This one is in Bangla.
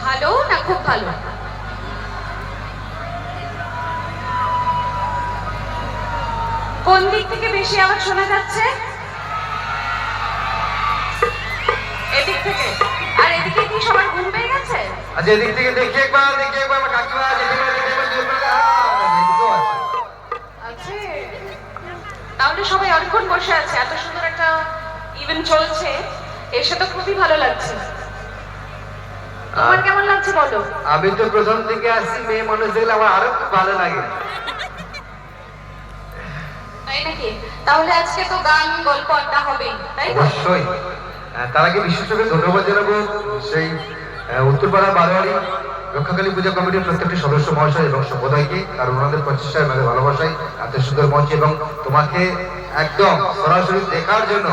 ভালো না খুব ভালো? কোন দিক থেকে বেশি আওয়াজ শোনা যাচ্ছে? এদিক থেকে। আর এদিকে কি সবার ঘুম পেয়ে গেছে? আচ্ছা এদিক থেকে দেখি একবার আমার কাকিমা জেঠিমা দেখি একবার আছে। তাহলে সবাই অনেকক্ষণ বসে আছে, এত সুন্দর একটা ইভেন্ট চলছে, এসে তো খুবই ভালো লাগছে। তোমার কেমন লাগছে বলো? আমি তো প্রথম থেকে আসছি, মেয়ে মানুষ দেখলে আমার আরো খুব ভালো লাগে। তাই নাকি? তাহলে আজকে তো গান গল্প আড্ডা হবেই, তাই তো? অবশ্যই। তার আগে বিশেষভাবে ধন্যবাদ জানাবো সেই উত্তরপাড়া বারোয়ারি রক্ষাকালী পূজা কমিটির প্রত্যেকটি সদস্য মহাশয় এবং সম্প্রদায়কে, আর ওনাদের প্রচেষ্টায় আমাদের ভালোবাসায় এত সুন্দর মঞ্চ এবং তোমাকে একদম সরাসরি দেখার জন্য